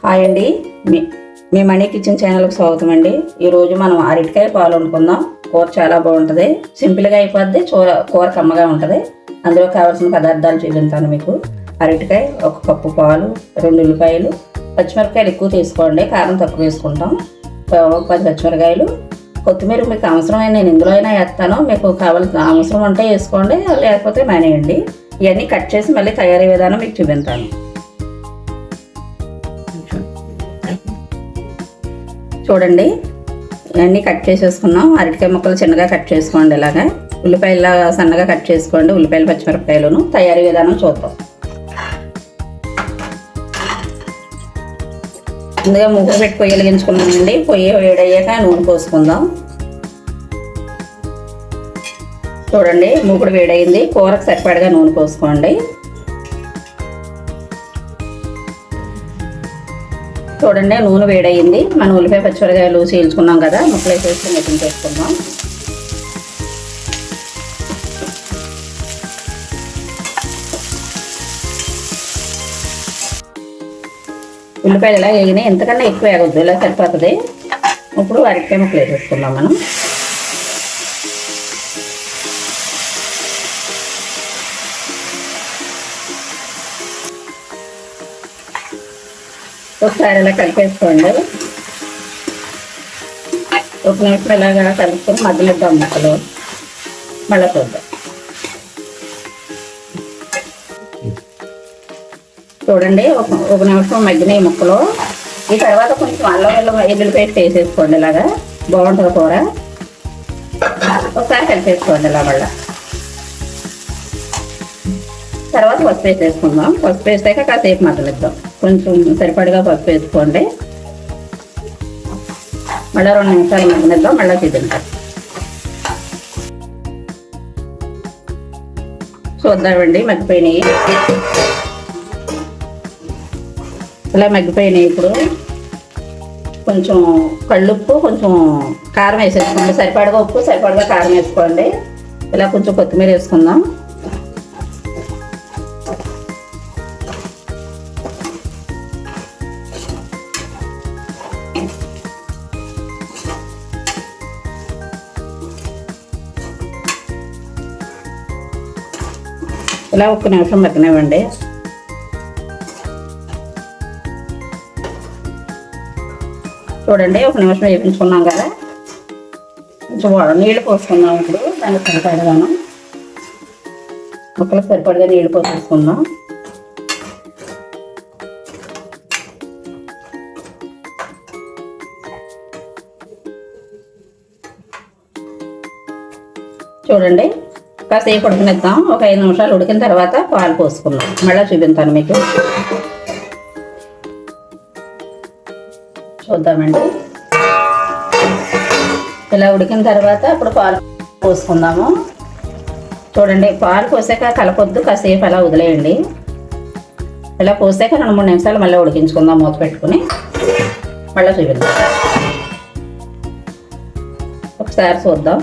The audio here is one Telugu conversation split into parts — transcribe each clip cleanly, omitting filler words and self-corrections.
హాయ్ అండి, మీ మనీ కిచెన్ ఛానల్కి స్వాగతం అండి. ఈరోజు మనం అరటికాయ పాలు వండుకుందాం. కూర చాలా బాగుంటుంది, సింపుల్గా అయిపోద్ది, కూర కమ్మగా ఉంటుంది. అందులో కావాల్సిన పదార్థాలు చూపిస్తాను మీకు. అరటికాయ 1 కప్పు పాలు, 2 ఉల్లిపాయలు, పచ్చిమిరపకాయలు ఎక్కువ తీసుకోండి, కారం తక్కువ వేసుకుంటాం. 10 పచ్చిమిరపకాయలు, కొత్తిమీర మీకు అవసరమైన నేను ఇందులో అయినా వేస్తాను, మీకు కావాల్సిన అవసరం ఉంటే వేసుకోండి, లేకపోతే మానేయండి. ఇవన్నీ కట్ చేసి మళ్ళీ తయారీ విధానం మీకు చూపిస్తాను. చూడండి, ఇవన్నీ కట్ చేసేసుకున్నాం. అరటికాయ ముక్కలు చిన్నగా కట్ చేసుకోండి. ఇలాగా ఉల్లిపాయలు సన్నగా కట్ చేసుకోండి. ఉల్లిపాయలు పచ్చిమిరపకాయలను తయారీ విధానం చూద్దాం. ముందుగా మూకుడు పెట్టి పొయ్యి వెలిగించుకున్నామండి. పొయ్యి వేడయ్యాక నూనె పోసుకుందాం. చూడండి, మూకుడు వేడయింది. కూరకు సరిపడగా నూనె పోసుకోండి. చూడండి, నూనె వేడయింది. మనం ఉల్లిపాయ పచ్చిమిరపకాయలు చీల్చుకున్నాం కదా, ముక్కలు వేసేసి మెషిన్ చేసుకుందాం. ఉల్లిపాయలు ఇలా వేగినాయి, ఎంతకన్నా ఎక్కువ వేగొద్దు, ఇలా సరిపోతుంది. ఇప్పుడు అరటికాయ ముక్కలు వేసేసుకుందాం మనం. ఒకసారి ఇలా కలిపేసుకోండి. 1 నిమిషం ఇలాగా కలుపుకొని మధ్యలో ఇద్దాం ముక్కలు. మళ్ళీ చూద్దాం. చూడండి, ఒక నిమిషం మగ్గినాయి ముక్కలు. ఈ తర్వాత కొంచెం అల్లం వెల్లుల్లి పేస్ట్ వేసేసుకోండి. ఇలాగా బాగుంటుంది కూర. ఒకసారి కలిపేసుకోండి ఇలా. మళ్ళీ తర్వాత పసుపు వేసేసుకుందాం. పసుపు వేసాక కాసేపు మగ్గనిద్దాం. కొంచెం సరిపడగా పసుపు వేసుకోండి. మళ్ళీ 2 నిమిషాలు మగ్గనిద్దాం. మళ్ళీ చూద్దాం. చూద్దామండి, మగ్గిపోయినాయి. ఇలా మగ్గిపోయినాయి. ఇప్పుడు కొంచెం కళ్ళుప్పు, కొంచెం కారం వేసేసుకోండి. సరిపడగా ఉప్పు, సరిపడగా కారం వేసుకోండి. ఇలా కొంచెం కొత్తిమీర వేసుకుందాం. ఇలా 1 నిమిషం మగ్గనివ్వండి. చూడండి, 1 నిమిషం వేయించుకున్నాం కదా. కొంచెం నీళ్ళు పోసుకుందాం. ఇప్పుడు దానికి సరిపడగాను ముక్కలకు సరిపడగా నీళ్ళు పోసేసుకుందాం. చూడండి, కాసేపు ఉడకనిద్దాం. ఒక 5 నిమిషాలు ఉడికిన తర్వాత పాలు పోసుకుందాం. మళ్ళీ చూపిస్తాను మీకు. చూద్దామండి, ఇలా ఉడికిన తర్వాత ఇప్పుడు పాలు పోసుకుందాము. చూడండి, పాలు పోసాక కలపొద్దు, కాసేపు అలా వదిలేయండి. ఇలా పోసాక 2-3 నిమిషాలు మళ్ళీ ఉడికించుకుందాం. మూత పెట్టుకుని మళ్ళీ చూపిద్దాం. ఒకసారి చూద్దాం.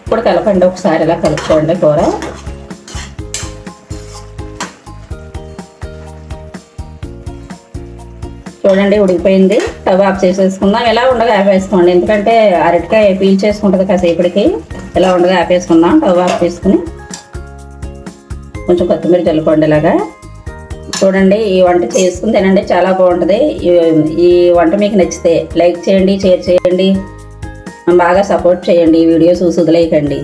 ఇప్పుడు కలపండి. ఒకసారి ఇలా కలుపుకోండి కూర. చూడండి, ఉడికిపోయింది. స్టవ్ ఆఫ్ చేసేసుకుందాం. ఇలా ఉండగా ఆపేసుకోండి, ఎందుకంటే అరటికాయ పీల్ చేసుకుంటుంది కాసేపటికి. ఇలా ఉండగా ఆపేసుకుందాం. స్టవ్ ఆఫ్ చేసుకుని కొంచెం కొత్తిమీర చల్లుకోండి. ఇలాగా చూడండి, ఈ వంట చేసుకుని తినండి, చాలా బాగుంటుంది. ఈ వంట మీకు నచ్చితే లైక్ చేయండి, షేర్ చేయండి, బాగా సపోర్ట్ చేయండి. ఈ వీడియో చూసి వదిలేయకండి.